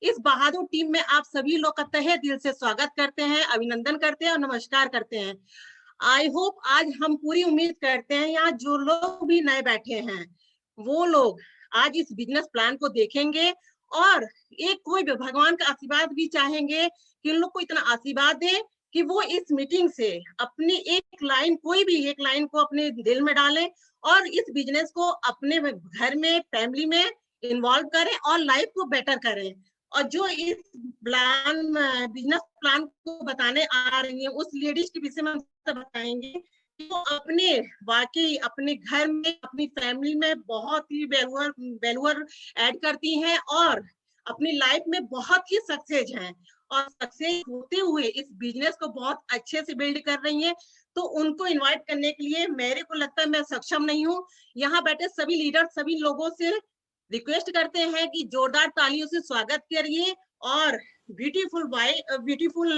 इस बहादुर टीम में आप सभी लोग का तहे दिल से स्वागत करते हैं, अभिनंदन करते हैं और नमस्कार करते हैं। आई होप आज हम पूरी उम्मीद करते हैं यहाँ जो लोग भी नए बैठे हैं, वो लोग आज इस बिज़नेस प्लान को देखेंगे और एक कोई भी भगवान का आशीर्वाद भी चाहेंगे कि उन लोग को इतना आशीर्वाद दें कि वो इस मीटिंग से अपनी एक लाइन कोई भी एक लाइन को अपने दिल में डालें और इस बिज़नेस को अपने घर में, फैमिली में इन्वॉल्व करें और लाइफ को बेटर करें। और जो इस बिज़नेस प्लान को बताने आ रही हैं, उस लेडीज़ के विषय में हम सब बताएँगे, कि वो अपने वाक़ई अपने घर में, अपनी फैमिली में बहुत ही वैल्यूअर ऐड करती हैं और अपनी लाइफ में बहुत ही सक्सेस हैं और सक्सेस होते हुए इस बिज़नेस को बहुत अच्छे से बिल्ड कर रही हैं। तो उनको इनवाइट करने के लिए मेरे को लगता है मैं सक्षम नहीं हूँ। यहाँ बैठे सभी लीडर सभी लोगों से रिक्वेस्ट करते हैं कि जोरदार तालियों से स्वागत करिए और ब्यूटीफुल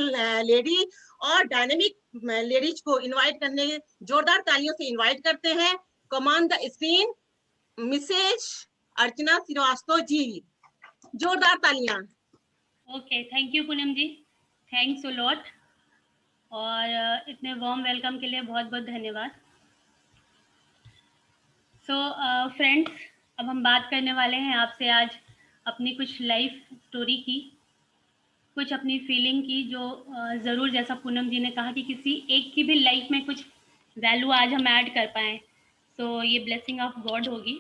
लेडी और डायनामिक लेडीज को इनवाइट करने जोरदार तालियों से इनवाइट करते हैं। Command the screen Mrs Archana Srivastava ji, जोरदार तालियां। Okay, thank you Poonam ji, thanks a lot और इतने वार्म वेलकम के लिए बहुत बहुत धन्यवाद। सो फ्रेंड्स, अब हम बात करने वाले हैं आपसे आज अपनी कुछ लाइफ स्टोरी की, कुछ अपनी फीलिंग की, जो ज़रूर जैसा पूनम जी ने कहा कि किसी एक की भी लाइफ में कुछ वैल्यू आज हम ऐड कर पाएँ, सो ये ब्लेसिंग ऑफ गॉड होगी।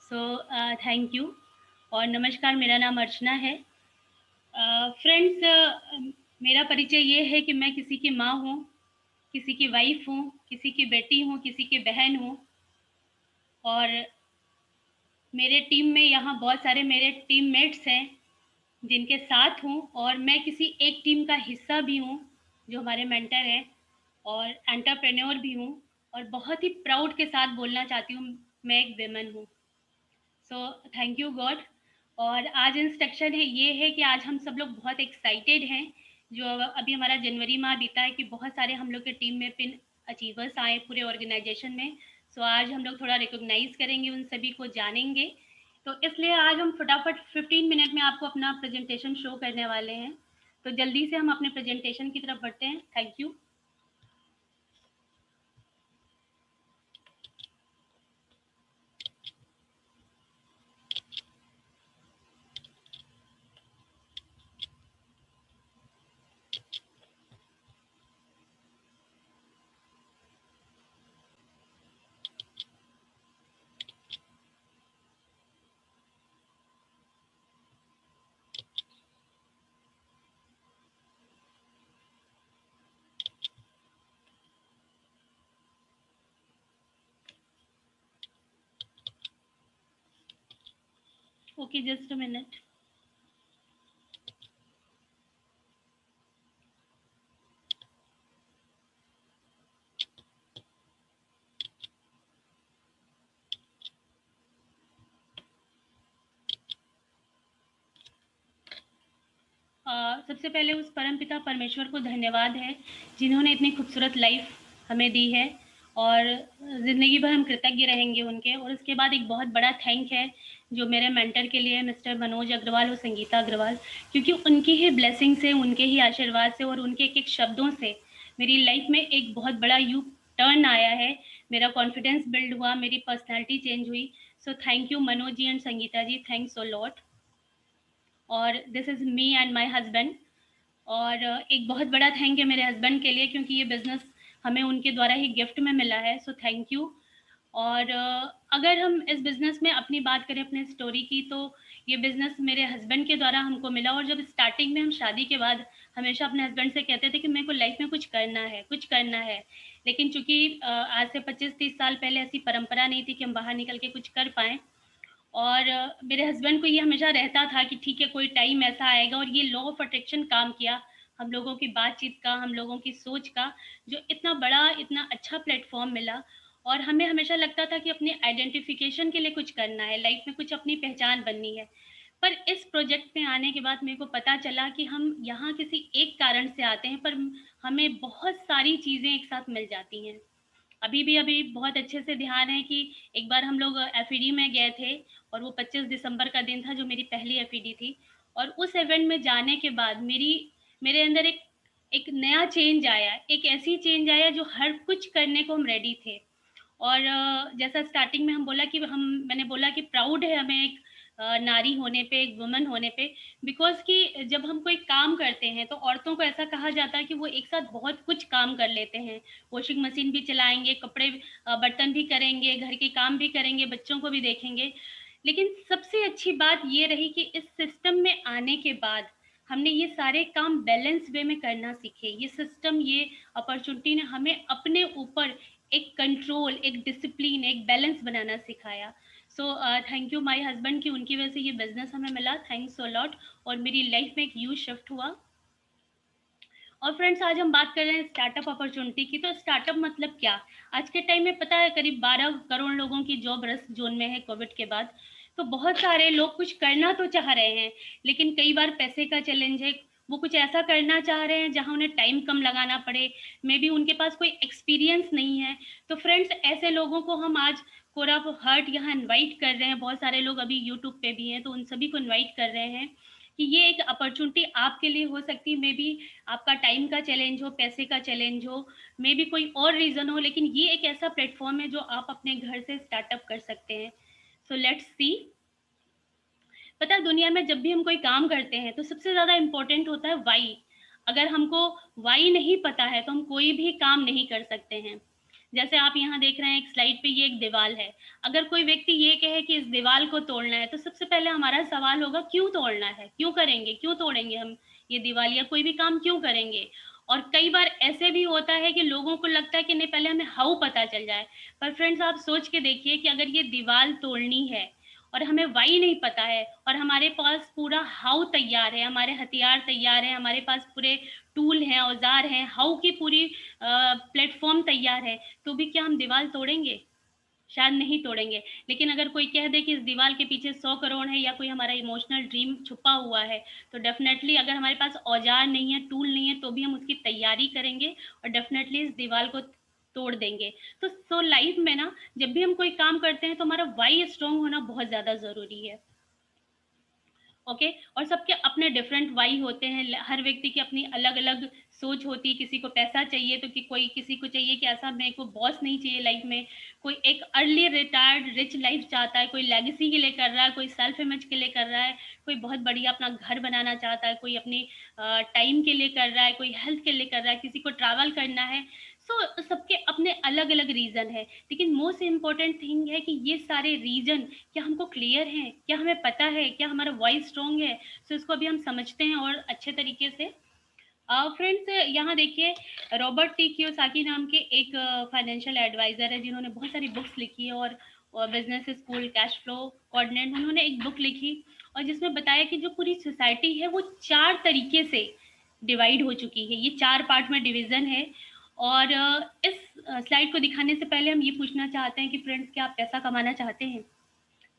सो थैंक यू और नमस्कार, मेरा नाम अर्चना है। फ्रेंड्स, मेरा परिचय ये है कि मैं किसी की माँ हूँ, किसी की वाइफ हूँ, किसी की बेटी हूँ, किसी की बहन हूँ और मेरे टीम में यहाँ बहुत सारे मेरे टीममेट्स हैं जिनके साथ हूँ और मैं किसी एक टीम का हिस्सा भी हूँ जो हमारे मेंटर हैं और एंटरप्रेन्योर भी हूँ और बहुत ही प्राउड के साथ बोलना चाहती हूँ मैं एक वेमन हूँ। सो थैंक यू गॉड। और आज इंस्ट्रक्शन है ये है कि आज हम सब लोग बहुत एक्साइटेड हैं, जो अभी हमारा जनवरी माह बीता है कि बहुत सारे हम लोग के टीम में पिन अचीवर्स आए पूरे ऑर्गेनाइजेशन में। सो आज हम लोग थोड़ा रिकॉग्नाइज करेंगे, उन सभी को जानेंगे। तो इसलिए आज हम फटाफट 15 मिनट में आपको अपना प्रेजेंटेशन शो करने वाले हैं। तो जल्दी से हम अपने प्रेजेंटेशन की तरफ बढ़ते हैं। Thank you. Okay, just a minute. सबसे पहले उस परमपिता परमेश्वर को धन्यवाद है जिन्होंने इतनी खूबसूरत लाइफ हमें दी है और ज़िंदगी भर हम कृतज्ञ रहेंगे उनके। और उसके बाद एक बहुत बड़ा थैंक है जो मेरे मेंटर के लिए मिस्टर मनोज अग्रवाल और संगीता अग्रवाल, क्योंकि उनकी ही ब्लेसिंग से, उनके ही आशीर्वाद से और उनके एक एक शब्दों से मेरी लाइफ में एक बहुत बड़ा यू टर्न आया है, मेरा कॉन्फिडेंस बिल्ड हुआ, मेरी पर्सनैलिटी चेंज हुई। So thank you Manoj ji and Sangeeta ji, thanks so lot. और this is me and my husband. और एक बहुत बड़ा थैंक है मेरे हस्बैंड के लिए, क्योंकि ये बिज़नेस हमें उनके द्वारा ही गिफ्ट में मिला है। सो थैंक यू। और अगर हम इस बिज़नेस में अपनी बात करें अपने स्टोरी की, तो ये बिज़नेस मेरे हस्बैंड के द्वारा हमको मिला। और जब स्टार्टिंग में हम शादी के बाद हमेशा अपने हस्बैंड से कहते थे कि मेरे को लाइफ में कुछ करना है, कुछ करना है, लेकिन चूँकि आज से 25-30 साल पहले ऐसी परंपरा नहीं थी कि हम बाहर निकल के कुछ कर पाएँ। और मेरे हस्बैंड को ये हमेशा रहता था कि ठीक है, कोई टाइम ऐसा आएगा। और ये लॉ ऑफ अट्रैक्शन काम किया हम लोगों की बातचीत का, हम लोगों की सोच का, जो इतना बड़ा, इतना अच्छा प्लेटफॉर्म मिला। और हमें हमेशा लगता था कि अपने आइडेंटिफिकेशन के लिए कुछ करना है, लाइफ में कुछ अपनी पहचान बननी है। पर इस प्रोजेक्ट में आने के बाद मेरे को पता चला कि हम यहाँ किसी एक कारण से आते हैं, पर हमें बहुत सारी चीज़ें एक साथ मिल जाती हैं। अभी बहुत अच्छे से ध्यान है कि एक बार हम लोग एफईडी में गए थे और वो 25 दिसंबर का दिन था जो मेरी पहली एफईडी थी। और उस इवेंट में जाने के बाद मेरे अंदर एक नया चेंज आया, एक ऐसी चेंज आया जो हर कुछ करने को हम रेडी थे। और जैसा स्टार्टिंग में मैंने बोला कि प्राउड है हमें एक नारी होने पे, एक वुमन होने पे, बिकॉज़ कि जब हम कोई काम करते हैं तो औरतों को ऐसा कहा जाता है कि वो एक साथ बहुत कुछ काम कर लेते हैं। वॉशिंग मशीन भी चलाएँगे, बर्तन भी करेंगे, घर के काम भी करेंगे, बच्चों को भी देखेंगे। लेकिन सबसे अच्छी बात ये रही कि इस सिस्टम में आने के बाद हमने ये सारे काम बैलेंस वे में करना सीखे। ये सिस्टम, ये अपॉर्चुनिटी ने हमें अपने ऊपर एक कंट्रोल, एक डिसिप्लिन, एक बैलेंस बनाना सिखाया। सो थैंक यू माय हस्बैंड कि उनकी वजह से ये बिज़नेस हमें मिला। Thanks a lot. और मेरी लाइफ में एक ह्यूज शिफ्ट हुआ। और फ्रेंड्स, आज हम बात कर रहे हैं स्टार्टअप अपॉर्चुनिटी की। तो स्टार्टअप मतलब क्या? आज के टाइम में पता है करीब 12 करोड़ लोगों की जॉब रिस्क जोन में है कोविड के बाद। तो बहुत सारे लोग कुछ करना तो चाह रहे हैं, लेकिन कई बार पैसे का चैलेंज है। वो कुछ ऐसा करना चाह रहे हैं जहाँ उन्हें टाइम कम लगाना पड़े, मे बी उनके पास कोई एक्सपीरियंस नहीं है। तो फ्रेंड्स, ऐसे लोगों को हम आज कोरा हार्ट यहाँ इनवाइट कर रहे हैं। बहुत सारे लोग अभी यूट्यूब पे भी हैं, तो उन सभी को इनवाइट कर रहे हैं कि ये एक अपॉर्चुनिटी आपके लिए हो सकती है। मे बी आपका टाइम का चैलेंज हो, पैसे का चैलेंज हो, मे बी कोई और रीज़न हो, लेकिन ये एक ऐसा प्लेटफॉर्म है जो आप अपने घर से स्टार्टअप कर सकते हैं। So let's see. पता है, दुनिया में जब भी हम कोई काम करते हैं तो सबसे ज़्यादा इम्पोर्टेंट होता है वाई। अगर हमको वाई नहीं पता है तो हम कोई भी काम नहीं कर सकते हैं। जैसे आप यहाँ देख रहे हैं एक स्लाइड पे, ये एक दीवार है। अगर कोई व्यक्ति ये कहे कि इस दीवार को तोड़ना है, तो सबसे पहले हमारा सवाल होगा क्यों तोड़ना है, क्यों करेंगे, क्यों तोड़ेंगे हम ये दीवार, या कोई भी काम क्यों करेंगे। और कई बार ऐसे भी होता है कि लोगों को लगता है कि नहीं, पहले हमें हाउ पता चल जाए। पर फ्रेंड्स, आप सोच के देखिए कि अगर ये दीवार तोड़नी है और हमें वाई नहीं पता है, और हमारे पास पूरा हाउ तैयार है, हमारे हथियार तैयार हैं, हमारे पास पूरे टूल हैं, औजार हैं, हाउ की पूरी प्लेटफॉर्म तैयार है, तो भी क्या हम दीवार तोड़ेंगे? शायद नहीं तोड़ेंगे। लेकिन अगर कोई कह दे कि इस दीवार के पीछे 100 करोड़ है, या कोई हमारा इमोशनल ड्रीम छुपा हुआ है, तो डेफिनेटली अगर हमारे पास औजार नहीं है, टूल नहीं है, तो भी हम उसकी तैयारी करेंगे और डेफिनेटली इस दीवार को तोड़ देंगे। तो लाइफ में ना, जब भी हम कोई काम करते हैं तो हमारा वाई स्ट्रांग होना बहुत ज़्यादा ज़रूरी है। ओके। और सबके अपने डिफरेंट वाई होते हैं। हर व्यक्ति की अपनी अलग अलग सोच होती है। किसी को पैसा चाहिए, तो कि कोई किसी को चाहिए कि ऐसा मेरे को बॉस नहीं चाहिए लाइफ में। कोई एक अर्ली रिटायर्ड रिच लाइफ चाहता है, कोई लेगेसी के लिए कर रहा है, कोई सेल्फ इमेज के लिए कर रहा है, कोई बहुत बढ़िया अपना घर बनाना चाहता है, कोई अपनी टाइम के लिए कर रहा है, कोई हेल्थ के लिए कर रहा है, किसी को ट्रैवल करना है। सबके अपने अलग अलग रीज़न है। लेकिन मोस्ट इम्पॉर्टेंट थिंग है कि ये सारे रीज़न क्या हमको क्लियर हैं, क्या हमें पता है, क्या हमारा वॉइस स्ट्रॉन्ग है। इसको अभी हम समझते हैं और अच्छे तरीके से। फ्रेंड्स, यहाँ देखिए, रॉबर्ट टी कियोसाकी नाम के एक फाइनेंशियल एडवाइज़र है, जिन्होंने बहुत सारी बुक्स लिखी है। और business school, cash flow coordinate, उन्होंने एक बुक लिखी और जिसमें बताया कि जो पूरी सोसाइटी है वो 4 तरीके से डिवाइड हो चुकी है। ये 4 पार्ट में डिवीज़न है। और इस स्लाइड को दिखाने से पहले हम ये पूछना चाहते हैं कि फ्रेंड्स, क्या आप पैसा कमाना चाहते हैं?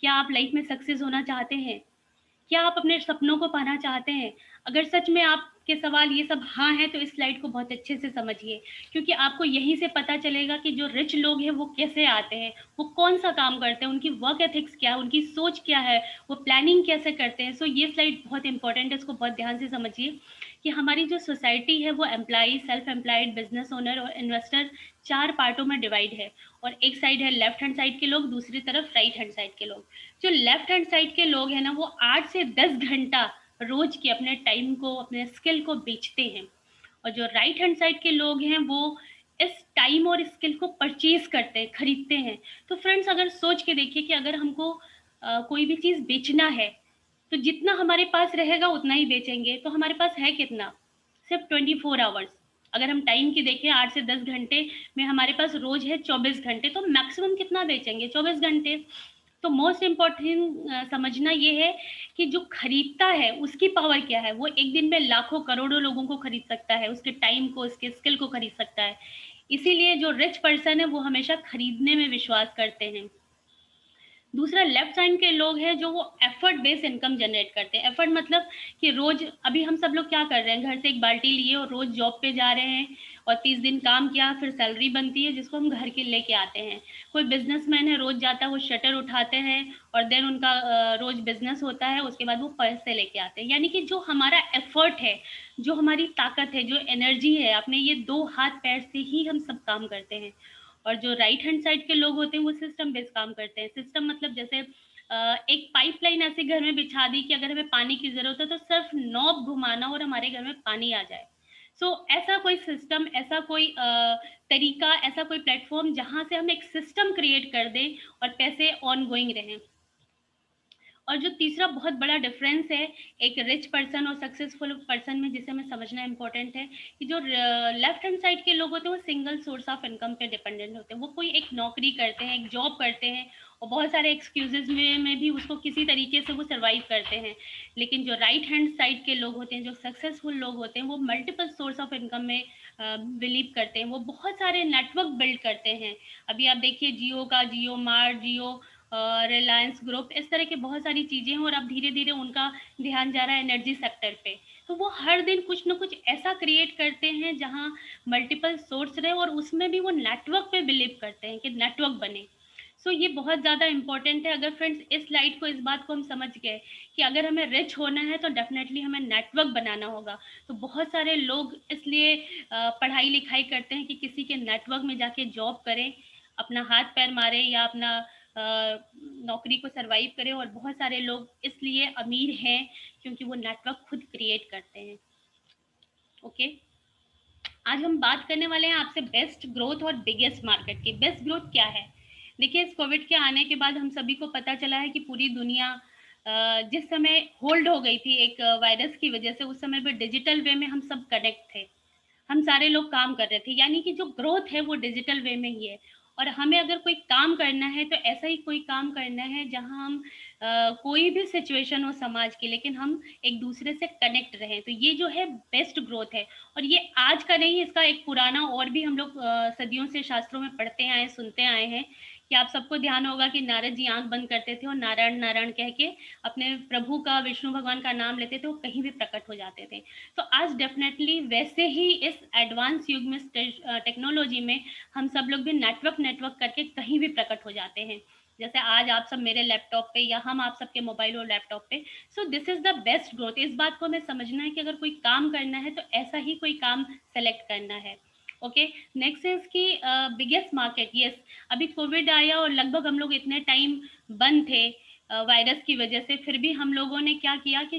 क्या आप लाइफ में सक्सेस होना चाहते हैं? क्या आप अपने सपनों को पाना चाहते हैं? अगर सच में आपके सवाल ये सब हाँ है, तो इस स्लाइड को बहुत अच्छे से समझिए, क्योंकि आपको यहीं से पता चलेगा कि जो रिच लोग हैं वो कैसे आते हैं, वो कौन सा काम करते हैं, उनकी वर्क एथिक्स क्या है, उनकी सोच क्या है, वो प्लानिंग कैसे करते हैं। ये स्लाइड बहुत इंपॉर्टेंट है, इसको बहुत ध्यान से समझिए कि हमारी जो सोसाइटी है वो employ, self employed, business owner और इन्वेस्टर 4 पार्टों में डिवाइड है। और एक साइड है लेफ्ट हैंड साइड के लोग, दूसरी तरफ राइट हैंड साइड के लोग। जो लेफ्ट हैंड साइड के लोग हैं ना, वो 8 से 10 घंटा रोज के अपने टाइम को, अपने स्किल को बेचते हैं। और जो राइट हैंड साइड के लोग हैं, वो इस टाइम और स्किल को परचेज करते हैं, खरीदते हैं। तो फ्रेंड्स, अगर सोच के देखिए कि अगर हमको कोई भी चीज़ बेचना है, तो जितना हमारे पास रहेगा उतना ही बेचेंगे। तो हमारे पास है कितना? सिर्फ 24 आवर्स। अगर हम टाइम की देखें, 8 से 10 घंटे में हमारे पास रोज है 24 घंटे, तो मैक्सिमम कितना बेचेंगे? 24 घंटे। तो मोस्ट इम्पोर्टेंट समझना ये है कि जो खरीदता है उसकी पावर क्या है। वो एक दिन में लाखों करोड़ों लोगों को खरीद सकता है, उसके टाइम को, उसके स्किल को खरीद सकता है। इसीलिए जो रिच पर्सन है वो हमेशा खरीदने में विश्वास करते हैं। दूसरा, लेफ्ट साइड के लोग हैं जो वो एफर्ट बेस्ड इनकम जनरेट करते हैं। एफर्ट मतलब कि रोज, अभी हम सब लोग क्या कर रहे हैं, घर से एक बाल्टी लिए और रोज जॉब पे जा रहे हैं और 30 दिन काम किया, फिर सैलरी बनती है जिसको हम घर के लेके आते हैं। कोई बिजनेसमैन है, रोज जाता है, वो शटर उठाते हैं और देन उनका रोज बिजनेस होता है, उसके बाद वो पैसे लेके आते हैं। यानी कि जो हमारा एफर्ट है, जो हमारी ताकत है, जो एनर्जी है, अपने ये 2 हाथ पैर से ही हम सब काम करते हैं। और जो राइट हैंड साइड के लोग होते हैं वो सिस्टम बेस्ड काम करते हैं। सिस्टम मतलब जैसे एक पाइपलाइन ऐसे घर में बिछा दी कि अगर हमें पानी की जरूरत है तो सिर्फ नॉब घुमाना और हमारे घर में पानी आ जाए। ऐसा कोई सिस्टम, ऐसा कोई तरीका, ऐसा कोई प्लेटफॉर्म जहां से हम एक सिस्टम क्रिएट कर दें और पैसे ऑन गोइंग रहें। और जो तीसरा बहुत बड़ा डिफरेंस है एक रिच पर्सन और सक्सेसफुल पर्सन में, जिसे हमें समझना इंपॉर्टेंट है कि जो लेफ्ट हैंड साइड के लोग होते हैं वो सिंगल सोर्स ऑफ इनकम पे डिपेंडेंट होते हैं। वो कोई एक नौकरी करते हैं, एक जॉब करते हैं और बहुत सारे एक्सक्यूजेज में भी उसको किसी तरीके से वो सर्वाइव करते हैं। लेकिन जो राइट हैंड साइड के लोग होते हैं, जो सक्सेसफुल लोग होते हैं, वो मल्टीपल सोर्स ऑफ इनकम में बिलीव करते हैं। वो बहुत सारे नेटवर्क बिल्ड करते हैं। अभी आप देखिए जियो का, जियो मार्ट, जियो रिलायंस ग्रुप, इस तरह की बहुत सारी चीज़ें हैं और अब धीरे धीरे उनका ध्यान जा रहा है एनर्जी सेक्टर पे। तो वो हर दिन कुछ ना कुछ ऐसा क्रिएट करते हैं जहाँ मल्टीपल सोर्स रहे और उसमें भी वो नेटवर्क पे बिलीव करते हैं कि नेटवर्क बने। ये बहुत ज़्यादा इंपॉर्टेंट है। अगर फ्रेंड्स इस स्लाइड को, इस बात को हम समझ गए कि अगर हमें रिच होना है तो डेफिनेटली हमें नेटवर्क बनाना होगा। तो बहुत सारे लोग इसलिए पढ़ाई लिखाई करते हैं कि किसी के नेटवर्क में जाके जॉब करें, अपना हाथ पैर मारे या अपना नौकरी को सरवाइव करें। और बहुत सारे लोग इसलिए अमीर हैं क्योंकि वो नेटवर्क खुद क्रिएट करते हैं। ओके, आज हम बात करने वाले हैं आपसे बेस्ट ग्रोथ और बिगेस्ट मार्केट की। बेस्ट ग्रोथ क्या है? देखिए, इस कोविड के आने के बाद हम सभी को पता चला है कि पूरी दुनिया जिस समय होल्ड हो गई थी एक वायरस की वजह से, उस समय पे डिजिटल वे में हम सब कनेक्ट थे, हम सारे लोग काम कर रहे थे। यानी कि जो ग्रोथ है वो डिजिटल वे में ही है। और हमें अगर कोई काम करना है तो ऐसा ही कोई काम करना है जहां हम कोई भी सिचुएशन हो समाज की, लेकिन हम एक दूसरे से कनेक्ट रहें। तो ये जो है बेस्ट ग्रोथ है। और ये आज का नहीं, इसका एक पुराना और भी हम लोग सदियों से शास्त्रों में पढ़ते आए, सुनते आए हैं कि आप सबको ध्यान होगा कि नारद जी आंख बंद करते थे और नारायण नारायण कह के अपने प्रभु का, विष्णु भगवान का नाम लेते थे, वो कहीं भी प्रकट हो जाते थे। तो आज डेफिनेटली वैसे ही इस एडवांस युग में, टेक्नोलॉजी में, हम सब लोग भी नेटवर्क करके कहीं भी प्रकट हो जाते हैं। जैसे आज आप सब मेरे लैपटॉप पे या हम आप सबके मोबाइल और लैपटॉप पे। This is the best growth. इस बात को हमें समझना है कि अगर कोई काम करना है तो ऐसा ही कोई काम सेलेक्ट करना है। ओके, नेक्स्ट इज की बिगेस्ट मार्केट। यस, अभी कोविड आया और लगभग हम लोग इतने टाइम बंद थे वायरस की वजह से, फिर भी हम लोगों ने क्या किया कि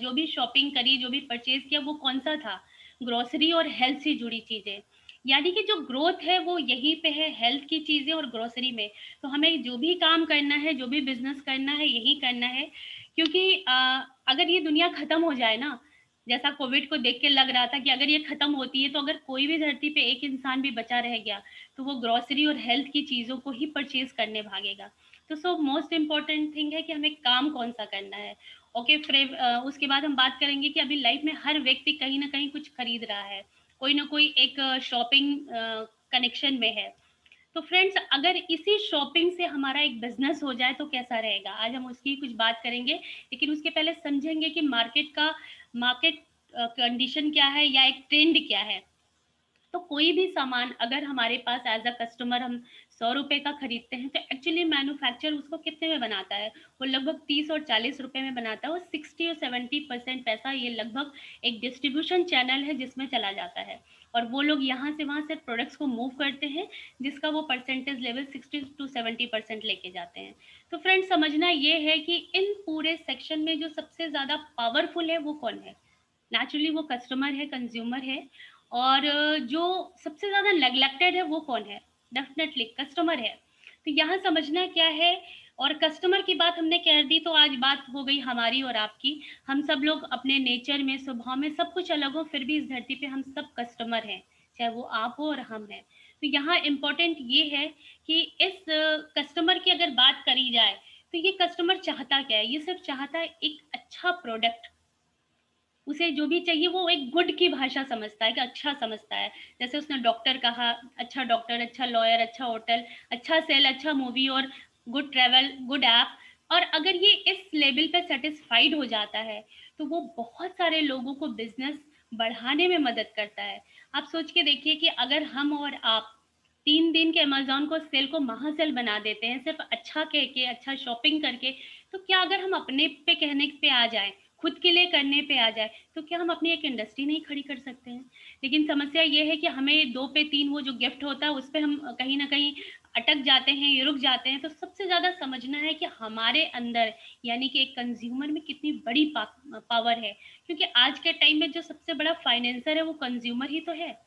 जो भी शॉपिंग करी, जो भी परचेज किया, वो कौन सा था? ग्रोसरी और हेल्थ से जुड़ी चीजें। यानी कि जो ग्रोथ है वो यहीं पे है, हेल्थ की चीजें और ग्रोसरी में। तो हमें जो भी काम करना है, जो भी बिजनेस करना है, यही करना है। क्योंकि अगर ये दुनिया खत्म हो जाए ना, जैसा कोविड को देख के लग रहा था कि अगर ये खत्म होती है तो अगर कोई भी धरती पे एक इंसान भी बचा रह गया तो वो ग्रोसरी और हेल्थ की चीजों को ही परचेज करने भागेगा। तो मोस्ट इम्पॉर्टेंट थिंग है कि हमें काम कौन सा करना है। ओके, उसके बाद हम बात करेंगे कि अभी लाइफ में हर व्यक्ति कहीं ना कहीं कुछ खरीद रहा है, कोई ना कोई एक शॉपिंग कनेक्शन में है। तो फ्रेंड्स, अगर इसी शॉपिंग से हमारा एक बिजनेस हो जाए तो कैसा रहेगा? आज हम उसकी कुछ बात करेंगे, लेकिन उसके पहले समझेंगे कि मार्केट कंडीशन क्या है या एक ट्रेंड क्या है। तो कोई भी सामान अगर हमारे पास एज अ कस्टमर हम 100 रुपए का खरीदते हैं तो एक्चुअली मैन्युफैक्चर उसको कितने में बनाता है? वो लगभग 30 और 40 रुपए में बनाता है। और 60 और 70% पैसा ये लगभग एक डिस्ट्रीब्यूशन चैनल है जिसमें चला जाता है। और वो लोग यहाँ से वहाँ से प्रोडक्ट्स को मूव करते हैं, जिसका वो परसेंटेज लेवल 60 to 70% लेके जाते हैं। तो फ्रेंड्स, समझना ये है कि इन पूरे सेक्शन में जो सबसे ज़्यादा पावरफुल है वो कौन है? नेचुरली वो कस्टमर है, कंज्यूमर है। और जो सबसे ज़्यादा नेग्लेक्टेड है वो कौन है? डेफिनेटली कस्टमर है। तो यहाँ समझना क्या है, और कस्टमर की बात हमने कह दी तो आज बात हो गई हमारी और आपकी। हम सब लोग अपने नेचर में, स्वभाव में सब कुछ अलग हो, फिर भी इस धरती पे हम सब कस्टमर हैं, चाहे वो आप हो और हम हैं। तो यहाँ इम्पोर्टेंट ये है कि इस कस्टमर की अगर बात करी जाए तो ये कस्टमर चाहता क्या है? ये सिर्फ चाहता है एक अच्छा प्रोडक्ट। उसे जो भी चाहिए वो एक गुड की भाषा समझता है, कि अच्छा समझता है। जैसे उसने डॉक्टर कहा, अच्छा डॉक्टर, अच्छा लॉयर, अच्छा होटल, अच्छा सेल, अच्छा मूवी और गुड ट्रैवल, गुड ऐप। और अगर ये इस लेवल पे सेटिस्फाइड हो जाता है तो वो बहुत सारे लोगों को बिजनेस बढ़ाने में मदद करता है। आप सोच के देखिए कि अगर हम और आप 3 दिन के अमेज़न को सेल को महासेल बना देते हैं, सिर्फ़ अच्छा कह के, अच्छा शॉपिंग करके, तो क्या अगर हम अपने पे कहने पे आ जाएँ, खुद के लिए करने पे आ जाएँ, तो क्या हम अपनी एक इंडस्ट्री नहीं खड़ी कर सकते हैं? लेकिन समस्या ये है कि हमें 2 पे 3 वो जो गिफ्ट होता है, उस पे हम कहीं न कहीं अटक जाते हैं, रुक जाते हैं। तो सबसे ज़्यादा समझना है कि हमारे अंदर, यानी कि एक कंज़्यूमर में कितनी बड़ी पावर है। क्योंकि आज के टाइम में जो सबसे बड़ा फाइनेंसर है, वो कंज़्यूमर ही तो है।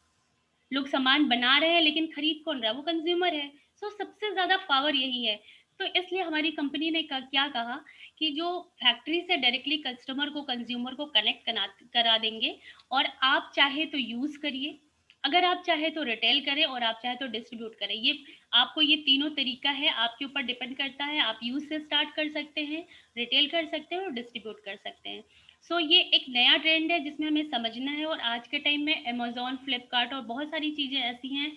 लोग सामान बना रहे हैं लेकिन खरीद कौन रहा है? वो कंज्यूमर है। सो सबसे ज़्यादा पावर यही है। तो इसलिए हमारी कंपनी ने क्या कहा कि जो फैक्ट्री से डायरेक्टली कस्टमर को, कंज्यूमर को कनेक्ट करा देंगे, और आप चाहे तो यूज़ करिए, अगर आप चाहे तो रिटेल करें, और आप चाहे तो डिस्ट्रीब्यूट करें। ये आपको ये तीनों तरीका है, आपके ऊपर डिपेंड करता है। आप यूज़ से स्टार्ट कर सकते हैं, रिटेल कर सकते हैं और डिस्ट्रीब्यूट कर सकते हैं। ये एक नया ट्रेंड है जिसमें हमें समझना है, और आज के टाइम में अमेज़न, फ्लिपकार्ट और बहुत सारी चीज़ें ऐसी हैं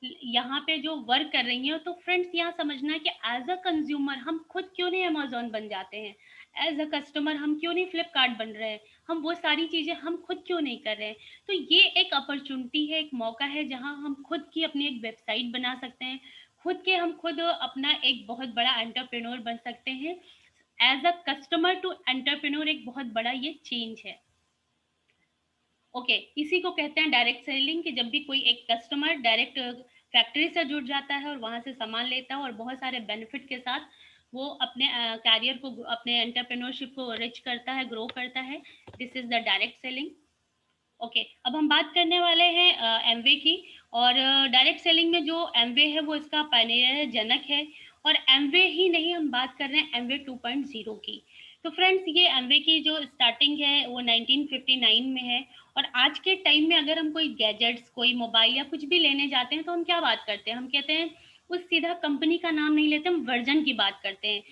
यहाँ पे जो वर्क कर रही हैं। तो फ्रेंड्स, यहाँ समझना है कि एज़ अ कंज़्यूमर हम खुद क्यों नहीं अमेज़न बन जाते हैं? एज़ अ कस्टमर हम क्यों नहीं फ्लिपकार्ट बन रहे हैं? हम वो सारी चीज़ें हम खुद क्यों नहीं कर रहे हैं? तो ये एक अपॉर्च्युनिटी है, एक मौका है, जहाँ हम खुद की अपनी एक वेबसाइट बना सकते हैं। हम खुद अपना एक बहुत बड़ा एंटरप्रेन्योर बन सकते हैं। As a customer to entrepreneur एक बहुत बड़ा ये चेंज है। ओके, इसी को कहते हैं डायरेक्ट सेलिंग, कि जब भी कोई एक कस्टमर डायरेक्ट फैक्ट्री से जुड़ जाता है और वहाँ से सामान लेता है, और बहुत सारे बेनिफिट के साथ वो अपने कैरियर को, अपने एंटरप्रेन्योरशिप को रिच करता है, ग्रो करता है। This is the direct selling. Okay, अब हम बात करने वाले हैं एमवे की। और डायरेक्ट सेलिंग में जो एमवे है वो इसका पायनियर है, जनक है। और एमवे ही नहीं, हम बात कर रहे हैं एमवे 2.0 की। तो फ्रेंड्स, ये एमवे की जो स्टार्टिंग है वो 1959 में है। और आज के टाइम में अगर हम कोई गैजेट्स, कोई मोबाइल या कुछ भी लेने जाते हैं, तो हम क्या बात करते हैं? हम कहते हैं, उस सीधा कंपनी का नाम नहीं लेते, हम वर्जन की बात करते हैं।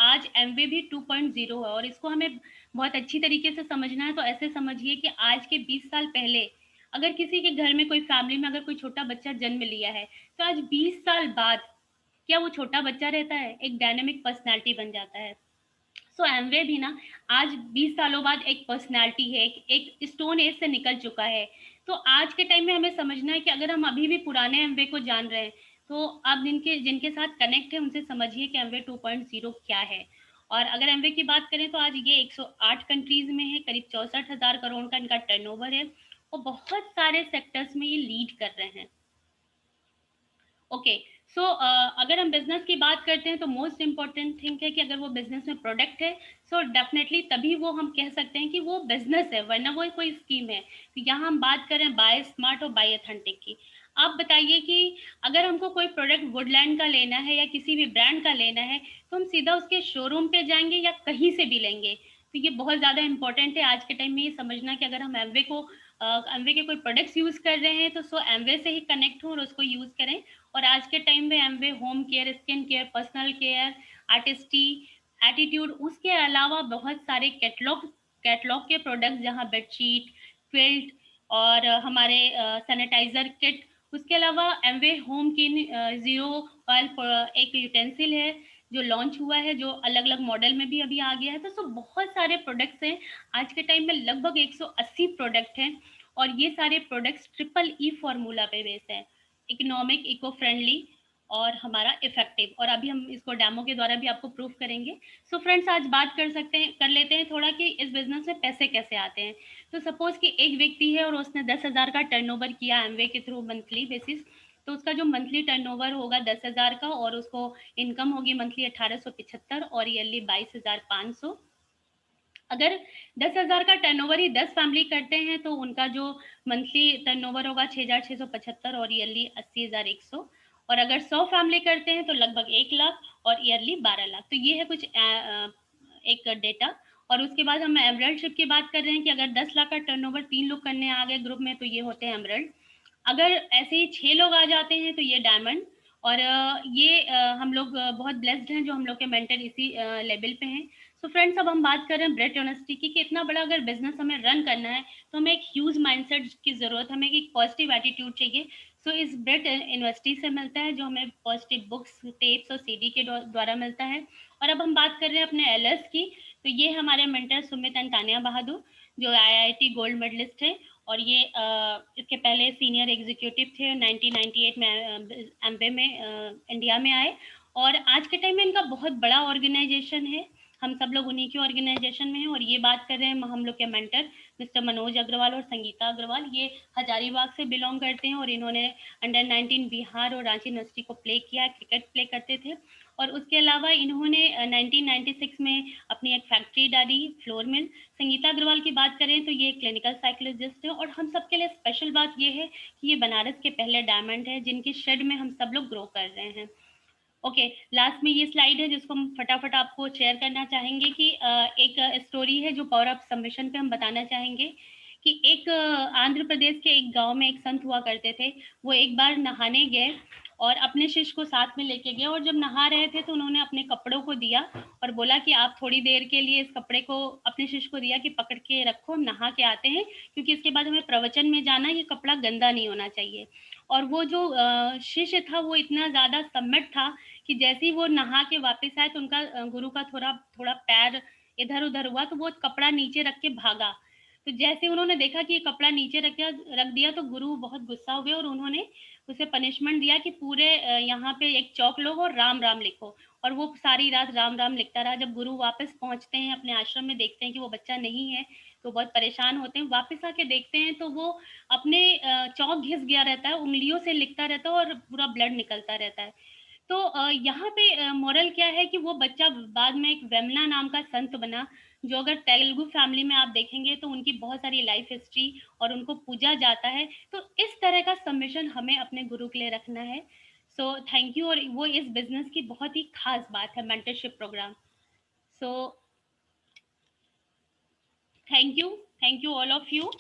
आज एमवे भी 2.0 है, और इसको हमें बहुत अच्छी तरीके से समझना है। तो ऐसे समझिए कि आज के 20 साल पहले अगर किसी के घर में, कोई फैमिली में अगर कोई छोटा बच्चा जन्म लिया है, तो आज 20 साल बाद क्या वो छोटा बच्चा रहता है? एक डायनामिक पर्सनैलिटी बन जाता है। एमवे भी ना आज 20 सालों बाद एक पर्सनैलिटी है, एक स्टोन एज से निकल चुका है। तो आज के टाइम में हमें समझना है कि अगर हम अभी भी पुराने एमवे को जान रहे हैं, तो आप जिनके जिनके साथ कनेक्ट है, उनसे समझिए कि एमवे 2.0 क्या है। और अगर एमवे की बात करें, तो आज ये 108 कंट्रीज में है, करीब 64,000 करोड़ का इनका टर्नओवर है, और बहुत सारे सेक्टर्स में ये लीड कर रहे हैं। ओके, अगर हम बिजनेस की बात करते हैं, तो मोस्ट इम्पॉर्टेंट थिंग है कि अगर वो बिजनेस में प्रोडक्ट है, डेफिनेटली तभी वो हम कह सकते हैं कि वो बिजनेस है, वरना वो कोई स्कीम है। तो यहाँ हम बात करें बाय स्मार्ट और बाय ऑथेंटिक की। आप बताइए कि अगर हमको कोई प्रोडक्ट वुडलैंड का लेना है या किसी भी ब्रांड का लेना है, तो हम सीधा उसके शोरूम पे जाएंगे या कहीं से भी लेंगे? तो ये बहुत ज़्यादा इंपॉर्टेंट है आज के टाइम में ये समझना कि अगर हम एमवे के कोई प्रोडक्ट्स यूज़ कर रहे हैं, तो एमवे से ही कनेक्ट हों और उसको यूज़ करें। और आज के टाइम में Amway home care, skin care, personal care, Artistry, Attitude, उसके अलावा बहुत सारे कैटलॉग कैटलॉग के प्रोडक्ट्स, जहाँ बेडशीट, क्विल्ट और हमारे सैनिटाइजर किट, उसके अलावा एमवे होम की ज़ीरो ऑयल एक यूटेंसिल है जो लॉन्च हुआ है, जो अलग अलग मॉडल में भी अभी आ गया है। तो बहुत सारे प्रोडक्ट्स हैं आज के टाइम में, लगभग 180 प्रोडक्ट हैं। और ये सारे प्रोडक्ट्स ट्रिपल ई फार्मूला पे बेस है, इकोनॉमिक, इको फ्रेंडली और हमारा इफेक्टिव। और अभी हम इसको डेमो के द्वारा भी आपको प्रूफ करेंगे। फ्रेंड्स, आज बात कर लेते हैं थोड़ा कि इस बिजनेस में पैसे कैसे आते हैं। तो सपोज कि एक व्यक्ति है और उसने 10,000 का टर्नओवर किया एमवे के थ्रू मंथली बेसिस। तो उसका जो मंथली टर्नओवर होगा 10,000 का, और उसको इनकम होगी मंथली 1875 और ईयरली 22,500। अगर 10,000 का टर्नओवर ही 10 फैमिली करते हैं, तो उनका जो मंथली टर्नओवर होगा 6,675 और ईयरली 80,100। और अगर 100 फैमिली करते हैं, तो लगभग 1 लाख और ईयरली 12 लाख। तो ये है कुछ एक डेटा। और उसके बाद हम एमरल्ड शिप की बात कर रहे हैं कि अगर 10 लाख का टर्नओवर 3 लोग करने आ गए ग्रुप में, तो ये होते हैं एमरल्ड। अगर ऐसे ही 6 लोग आ जाते हैं, तो ये डायमंड। और हम लोग बहुत ब्लेस्ड हैं जो हम लोग के मेंटर इसी लेवल पे हैं। फ्रेंड्स, अब हम बात कर रहे हैं ब्रेड ऑनेस्टी की, कि इतना बड़ा अगर बिजनेस हमें रन करना है, तो हमें एक ह्यूज माइंडसेट की ज़रूरत है, हमें एक पॉजिटिव एटीट्यूड चाहिए। इस ब्रेड यूनिवर्सिटी से मिलता है, जो हमें पॉजिटिव बुक्स, टेप्स और सीडी के द्वारा मिलता है। और अब हम बात कर रहे हैं अपने एलएस की। तो ये हमारे मेंटर सुमित एंड तानिया बहादुर, जो IIT गोल्ड मेडलिस्ट है, और ये इसके पहले सीनियर एग्जीक्यूटिव थे। 1998 में एमबे में इंडिया में आए, और आज के टाइम में इनका बहुत बड़ा ऑर्गेनाइजेशन है। हम सब लोग उन्हीं के ऑर्गेनाइजेशन में हैं। और ये बात कर रहे हैं हम लोग के मेंटर मिस्टर मनोज अग्रवाल और संगीता अग्रवाल। ये हजारीबाग से बिलोंग करते हैं, और इन्होंने अंडर 19 बिहार और रांची यूनिवर्सिटी को प्ले किया, क्रिकेट प्ले करते थे। और उसके अलावा इन्होंने 1996 में अपनी एक फैक्ट्री डाली, फ्लोर मिल। संगीता अग्रवाल की बात करें तो ये क्लिनिकल साइकोलॉजिस्ट है, और हम सबके लिए स्पेशल बात ये है कि ये बनारस के पहले डायमंड है जिनकी शेड में हम सब लोग ग्रो कर रहे हैं। ओके, लास्ट में ये स्लाइड है जिसको हम फटाफट आपको शेयर करना चाहेंगे कि एक स्टोरी है जो पावर ऑफ सबमिशन पे हम बताना चाहेंगे कि एक आंध्र प्रदेश के एक गांव में एक संत हुआ करते थे। वो एक बार नहाने गए और अपने शिष्य को साथ में लेके गए, और जब नहा रहे थे तो उन्होंने अपने कपड़ों को दिया और बोला कि आप थोड़ी देर के लिए इस कपड़े को अपने शिष्य को दिया कि पकड़ के रखो, हम नहा के आते हैं, क्योंकि इसके बाद हमें प्रवचन में जाना, ये कपड़ा गंदा नहीं होना चाहिए। और वो जो शिष्य था वो इतना ज़्यादा सम्मिट था कि जैसे ही वो नहा के वापस आए तो उनका गुरु का थोड़ा पैर इधर उधर हुआ, तो वो कपड़ा नीचे रख के भागा। तो जैसे उन्होंने देखा कि ये कपड़ा नीचे रख दिया तो गुरु बहुत गुस्सा हो गए, और उन्होंने उसे पनिशमेंट दिया कि पूरे यहाँ पे एक चौक लो और राम राम लिखो। और वो सारी रात राम राम लिखता रहा। जब गुरु वापस पहुंचते हैं अपने आश्रम में, देखते हैं कि वो बच्चा नहीं है, तो बहुत परेशान होते हैं। वापस आके देखते हैं तो वो अपने चौक घिस गया रहता है, उंगलियों से लिखता रहता है और पूरा ब्लड निकलता रहता है। तो यहाँ पे मोरल क्या है कि वो बच्चा बाद में एक वेमना नाम का संत बना, जो अगर तेलुगु फैमिली में आप देखेंगे तो उनकी बहुत सारी लाइफ हिस्ट्री और उनको पूजा जाता है। तो इस तरह का सबमिशन हमें अपने गुरु के लिए रखना है। सो थैंक यू। और वो इस बिजनेस की बहुत ही खास बात है, mentorship programme. So thank you all of you.